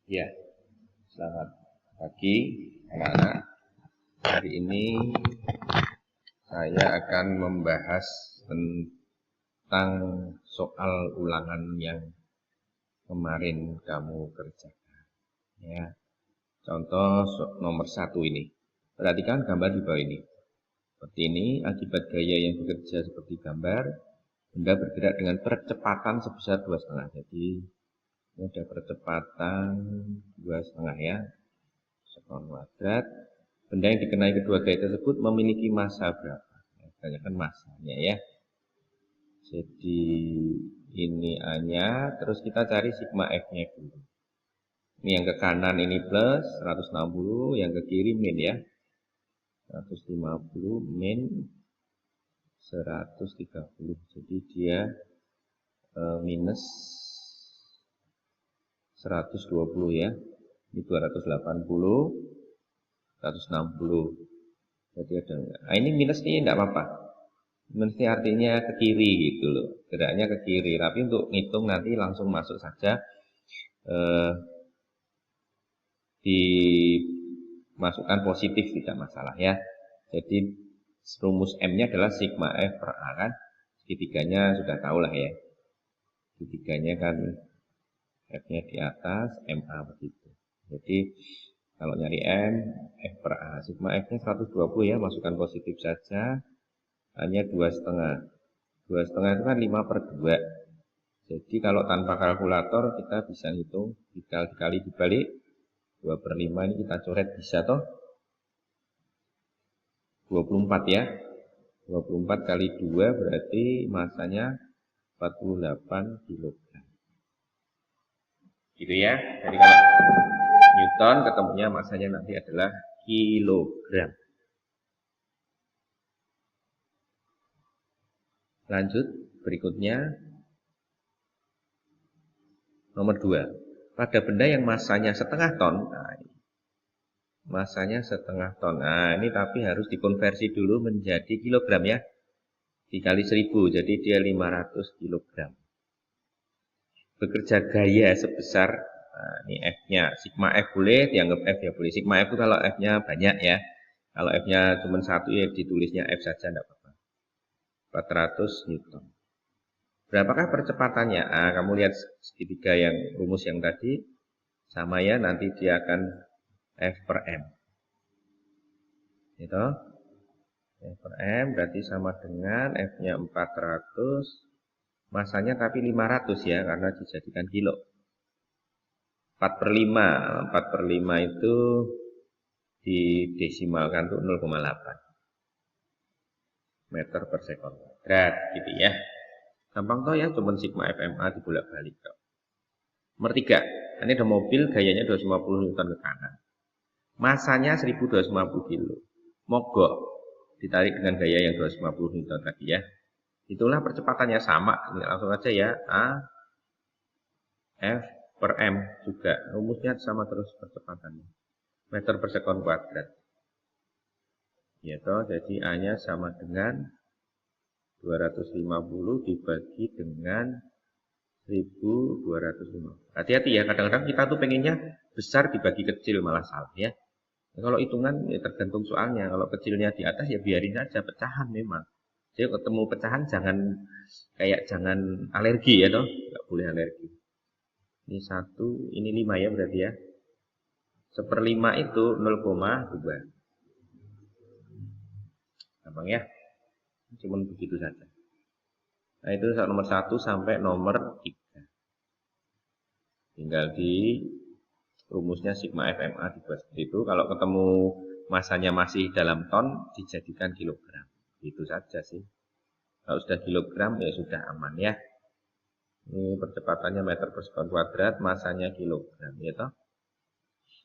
Ya, selamat pagi anak-anak. Hari ini saya akan membahas tentang soal ulangan yang kemarin kamu kerjakan. Ya, contoh nomor 1 ini. Perhatikan gambar di bawah ini. Seperti ini, akibat gaya yang bekerja seperti gambar, benda bergerak dengan percepatan sebesar 2,5. Jadi ini ada percepatan 2,5 ya, sekon kuadrat. Benda yang dikenai kedua gaya tersebut memiliki massa berapa? Tanyakan massanya ya. Jadi ini A-nya, terus kita cari sigma F-nya dulu. Ini yang ke kanan ini plus 160, yang ke kiri min ya. 150 min 130. Jadi dia minus 120 ya. Ini 280, 160. Jadi ada enggak? Nah, ini minus ini enggak apa-apa. Minus ini artinya ke kiri gitu loh. Geraknya ke kiri. Tapi untuk ngitung nanti langsung masuk saja dimasukkan positif, tidak masalah ya. Jadi rumus M-nya adalah sigma F per A kan. Segitiganya sudah tahu lah ya. Segitiganya kan F-nya di atas, MA begitu. Jadi kalau nyari M, F per A, sigma F-nya 120 ya, masukkan positif saja. Hanya 2,5. 2,5 itu kan 5/2. Jadi kalau tanpa kalkulator kita bisa hitung, dikali dibalik, 2/5 ini kita coret bisa toh? 24 ya. 24 kali 2 berarti masanya 48 kg. Gitu ya. Jadi kalau Newton ketemunya masanya nanti adalah kilogram. Lanjut berikutnya nomor 2. Pada benda yang masanya setengah ton, masanya setengah ton. Nah, ini tapi harus dikonversi dulu menjadi kilogram ya. Dikali 1000, jadi dia 500 kilogram. Bekerja gaya sebesar, nah ini F-nya, sigma F boleh, dianggap F ya boleh. Sigma F itu kalau F-nya banyak ya. Kalau F-nya cuma 1 ya ditulisnya F saja, tidak apa-apa. 400 Newton. Berapakah percepatannya? Ah, kamu lihat segitiga yang rumus yang tadi sama ya, nanti dia akan F per M. Itu F per M berarti sama dengan F-nya 400, masanya tapi 500 ya, karena dijadikan kilo. 4/5, 4/5 itu didesimalkan untuk 0,8 meter per sekon kuadrat gitu ya. Gampang toh ya, cuman sigma FMA dibolak-balik toh. Nomor 3, ini ada mobil gayanya 250 Newton ke kanan. Masanya 1250 kilo. Mogok ditarik dengan gaya yang 250 Newton tadi ya. Itulah percepatannya sama, langsung aja ya. A F per M juga rumusnya sama terus percepatannya. Meter per sekon kuadrat. Ya toh, jadi A-nya sama dengan 250 dibagi dengan 1250. Hati-hati ya, kadang-kadang kita tuh pengennya besar dibagi kecil malah salah ya. Nah, kalau hitungan ya tergantung soalnya. Kalau kecilnya di atas ya biarin aja, pecahan memang. Jadi ketemu pecahan jangan alergi ya toh, nggak boleh alergi. Ini 1, ini 5 ya berarti ya. 1/5 itu 0,2. Gampang ya. Cuman begitu saja. Nah, itu nomor 1 sampai nomor 3. Tinggal di rumusnya sigma FMA dibuat seperti itu. Kalau ketemu masanya masih dalam ton, dijadikan kilogram. Itu saja sih. Kalau sudah kilogram ya sudah aman ya. Ini percepatannya meter per sekon kuadrat, masanya kilogram ya toh.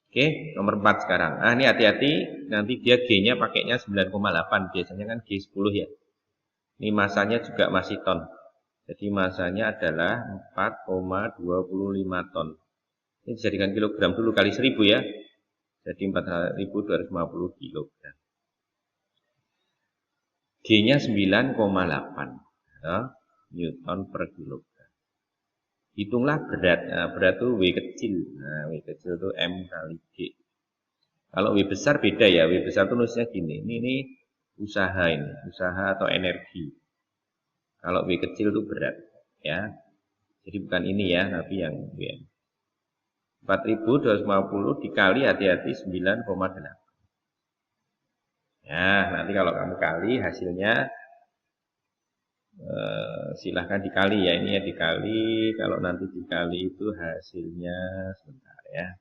Oke, nomor 4 sekarang. Nah, ini hati-hati, nanti dia G-nya pakainya 9,8. Biasanya kan G10 ya. Ini masanya juga masih ton. Jadi masanya adalah 4,25 ton. Ini dijadikan kilogram dulu kali 1000 ya. Jadi 4250 kilogram. G-nya 9,8 ya, Newton per kilogram. Hitunglah berat. Nah, berat itu W kecil. Nah, W kecil itu M kali G. Kalau W besar beda ya. W besar itu nulisnya gini. Ini usaha ini. Usaha atau energi. Kalau W kecil itu berat. Ya. Jadi bukan ini ya. Tapi yang W. 4.250 dikali hati-hati 9,8. Ya, nanti kalau kamu kali hasilnya silahkan dikali ya, ini ya dikali. Kalau nanti dikali itu hasilnya sebentar ya.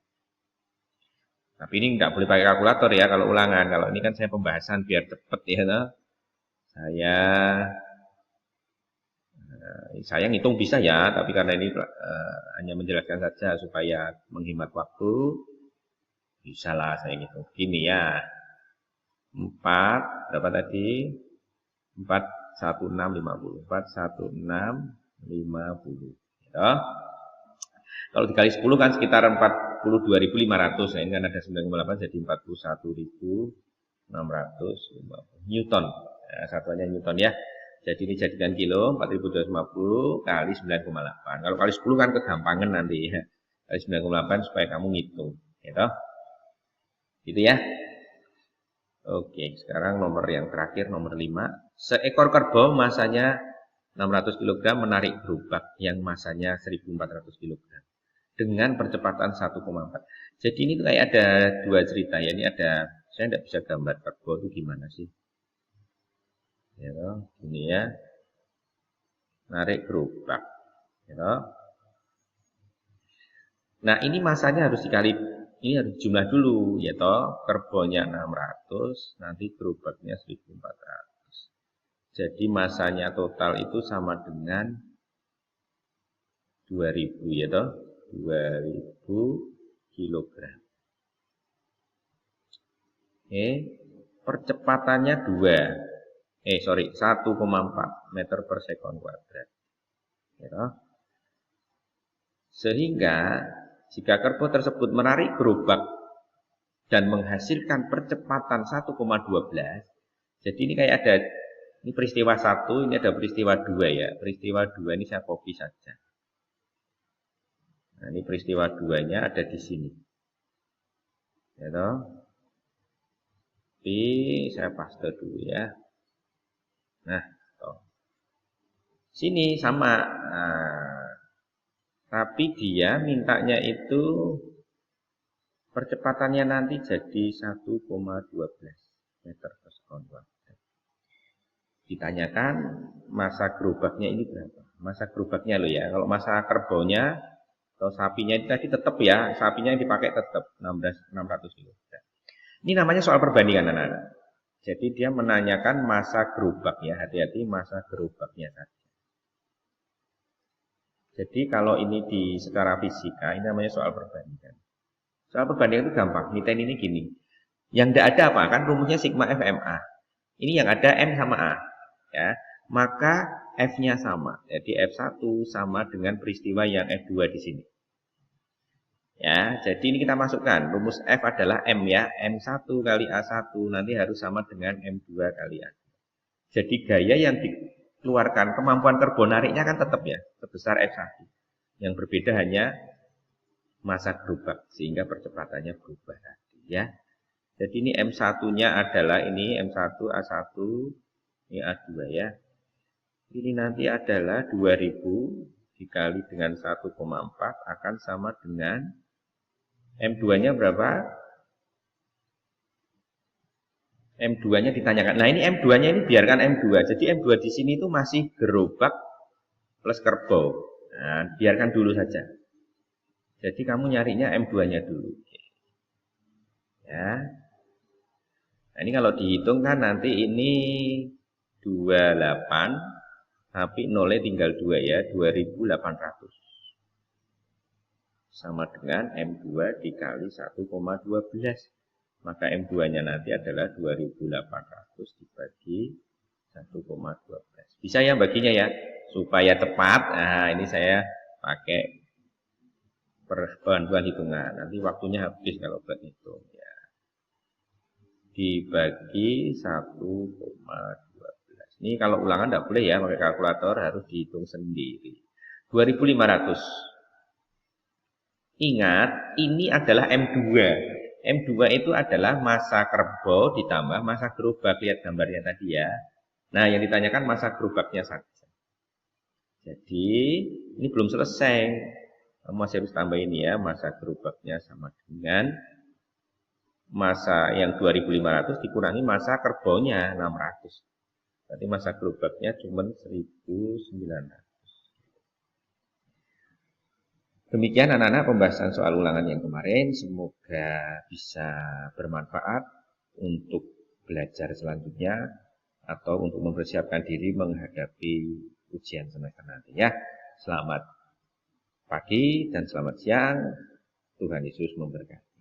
Tapi ini nggak boleh pakai kalkulator ya kalau ulangan. Kalau ini kan saya pembahasan biar cepet ya. No? Saya ngitung bisa ya, tapi karena ini hanya menjelaskan saja supaya menghemat waktu, bisa lah saya ngitung. Gini ya, 4 berapa tadi? 41650. 41650. Ya. Kalau dikali 10 kan sekitar 42.500. Nah, ini kan ada 9,8 jadi 41.650 Newton. Ya, satuannya Newton ya. Jadi ini jadikan kilo 4.250 kali 9,8. Kalau kali 10 kan kegampangan nanti ya. Kali 9,8 supaya kamu ngitung, gitu. Gitu ya. Oke, sekarang nomor yang terakhir, nomor 5. Seekor kerbau masanya 600 kg menarik gerobak yang masanya 1.400 kg dengan percepatan 1,4. Jadi ini tuh kayak ada dua cerita ya. Ini ada, saya tidak bisa gambar kerbau itu gimana sih. Ya, ini ya. Narik gerobak. Ya. Nah, ini masanya harus dikali, ini harus jumlah dulu, ya toh. Kerbaunya 600, nanti gerobaknya 1.400. Jadi masanya total itu sama dengan 2000 ya toh. 2000 kilogram. Oke, percepatannya 1,4 meter per sekon kuadrat. Ya toh. Sehingga jika kerbau tersebut menarik gerobak dan menghasilkan percepatan 1,12, jadi ini kayak ada, ini peristiwa 1, ini ada peristiwa 2 ya. Peristiwa 2 ini saya copy saja. Nah, ini peristiwa 2-nya ada di sini. Ya toh. Tapi saya paste dulu ya. Nah, toh. Sini sama. Nah, tapi dia mintanya itu percepatannya nanti jadi 1,12 meter per sekon kuadrat. Ditanyakan masa gerobaknya ini berapa? Masa gerobaknya loh ya. Kalau masa kerbaunya atau sapinya itu tadi tetap ya, sapinya yang dipakai tetap 600 kg. Ini namanya soal perbandingan anak-anak. Jadi dia menanyakan masa gerobak ya, hati-hati masa gerobaknya saja. Jadi kalau ini di secara fisika, ini namanya soal perbandingan. Soal perbandingan itu gampang, niten ini gini. Yang tidak ada apa? Kan rumusnya sigma FMA. Ini yang ada M sama A. Ya, maka F-nya sama. Jadi F1 sama dengan peristiwa yang F2 di sini. Ya, jadi ini kita masukkan. Rumus F adalah M ya. M1 kali A1 nanti harus sama dengan M2 kali A. Jadi gaya yang dikeluarkan, kemampuan kerbau nariknya kan tetap ya, sebesar F1. Yang berbeda hanya masa gerobak, sehingga percepatannya berubah tadi ya. Jadi ini M1-nya adalah ini M1 A1, ini A2 ya. Ini nanti adalah 2000 dikali dengan 1,4 akan sama dengan M2-nya berapa? M2-nya ditanyakan. Nah, ini M2-nya ini biarkan M2. Jadi M2 di sini itu masih gerobak plus kerbau. Nah, biarkan dulu saja. Jadi kamu nyarinya M2-nya dulu. Ya. Nah, ini kalau dihitung kan nanti ini 28 tapi nolnya tinggal 2 ya, 2800. Sama dengan M2 dikali 1,12. Maka M2-nya nanti adalah 2800 dibagi 1,12. Bisa ya baginya ya, supaya tepat. Nah, ini saya pakai bantuan hitungan. Nanti waktunya habis kalau buat hitung ya. Dibagi 1,12. Ini kalau ulangan tidak boleh ya pakai kalkulator, harus dihitung sendiri. 2.500. Ingat, ini adalah M2. M2 itu adalah masa kerbau ditambah masa gerobak. Lihat gambarnya tadi ya. Nah, yang ditanyakan masa gerobaknya saja. Jadi, ini belum selesai. Kamu masih harus tambah ini ya, masa gerobaknya sama dengan masa yang 2.500 dikurangi masa kerbaunya 600. Berarti masa gerobaknya cuma 1.900. Demikian anak-anak pembahasan soal ulangan yang kemarin. Semoga bisa bermanfaat untuk belajar selanjutnya atau untuk mempersiapkan diri menghadapi ujian semester nanti ya. Selamat pagi dan selamat siang. Tuhan Yesus memberkati.